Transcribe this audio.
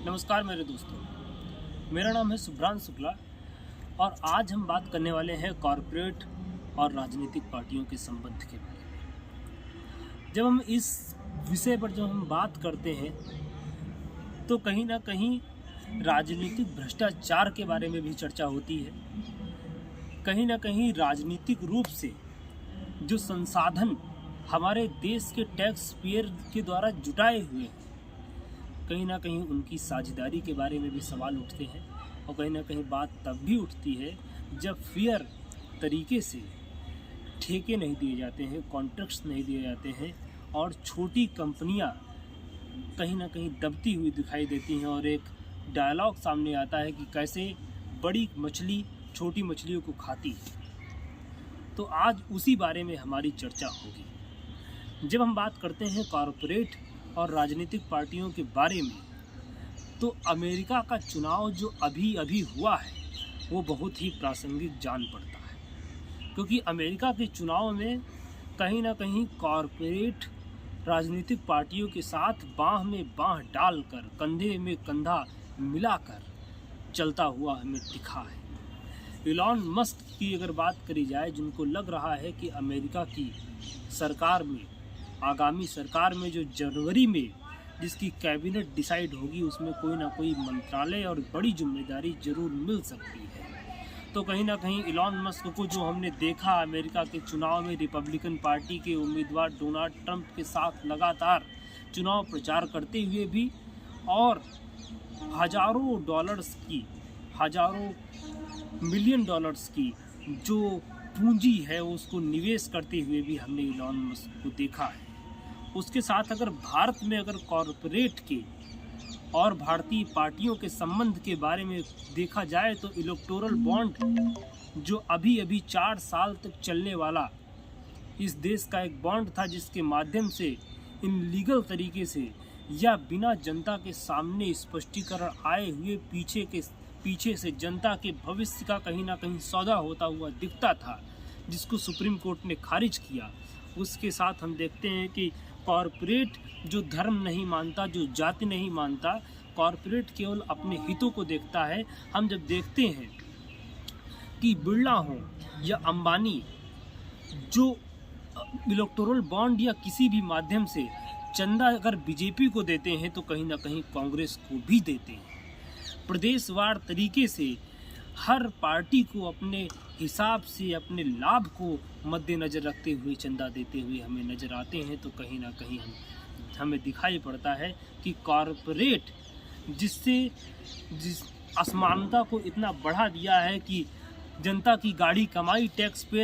नमस्कार मेरे दोस्तों, मेरा नाम है सुभ्रांशु शुक्ला और आज हम बात करने वाले हैं कॉरपोरेट और राजनीतिक पार्टियों के संबंध के बारे में। जब हम इस विषय पर हम बात करते हैं तो कहीं ना कहीं राजनीतिक भ्रष्टाचार के बारे में भी चर्चा होती है। कहीं ना कहीं राजनीतिक रूप से जो संसाधन हमारे देश के टैक्स पेयर के द्वारा जुटाए हुए हैं, कहीं ना कहीं उनकी साझेदारी के बारे में भी सवाल उठते हैं। और कहीं ना कहीं बात तब भी उठती है जब फेयर तरीके से ठेके नहीं दिए जाते हैं, कॉन्ट्रैक्ट्स नहीं दिए जाते हैं और छोटी कंपनियां कहीं ना कहीं दबती हुई दिखाई देती हैं और एक डायलॉग सामने आता है कि कैसे बड़ी मछली छोटी मछलियों को खाती है। तो आज उसी बारे में हमारी चर्चा होगी। जब हम बात करते हैं कॉरपोरेट और राजनीतिक पार्टियों के बारे में, तो अमेरिका का चुनाव जो अभी हुआ है वो बहुत ही प्रासंगिक जान पड़ता है, क्योंकि अमेरिका के चुनाव में कहीं ना कहीं कॉरपोरेट राजनीतिक पार्टियों के साथ बाँह में बाँह डालकर, कंधे में कंधा मिलाकर चलता हुआ हमें दिखा है। इलॉन मस्क की अगर बात करी जाए, जिनको लग रहा है कि अमेरिका की सरकार में, आगामी सरकार में जो जनवरी में जिसकी कैबिनेट डिसाइड होगी, उसमें कोई ना कोई मंत्रालय और बड़ी जिम्मेदारी जरूर मिल सकती है। तो कहीं ना कहीं इलॉन मस्क को जो हमने देखा अमेरिका के चुनाव में रिपब्लिकन पार्टी के उम्मीदवार डोनाल्ड ट्रंप के साथ लगातार चुनाव प्रचार करते हुए भी, और हजारों मिलियन डॉलर्स की जो पूंजी है उसको निवेश करते हुए भी हमने इलॉन मस्क को देखा है। उसके साथ अगर भारत में अगर कॉरपोरेट के और भारतीय पार्टियों के संबंध के बारे में देखा जाए, तो इलेक्टोरल बॉन्ड जो अभी 4 साल तक चलने वाला इस देश का एक बॉन्ड था, जिसके माध्यम से इनलीगल तरीके से या बिना जनता के सामने स्पष्टीकरण आए हुए पीछे से जनता के भविष्य का कहीं ना कहीं सौदा होता हुआ दिखता था, जिसको सुप्रीम कोर्ट ने खारिज किया। उसके साथ हम देखते हैं कि कॉरपोरेट जो धर्म नहीं मानता, जो जाति नहीं मानता, कॉरपोरेट केवल अपने हितों को देखता है। हम जब देखते हैं कि बिरला हो या अंबानी जो इलेक्टोरल बॉन्ड या किसी भी माध्यम से चंदा अगर बीजेपी को देते हैं, तो कहीं ना कहीं कांग्रेस को भी देते हैं। प्रदेशवार तरीके से हर पार्टी को अपने हिसाब से अपने लाभ को मद्देनज़र रखते हुए चंदा देते हुए हमें नज़र आते हैं। तो कहीं ना कहीं हमें दिखाई पड़ता है कि कॉरपोरेट जिस असमानता को इतना बढ़ा दिया है कि जनता की गाड़ी कमाई टैक्स पे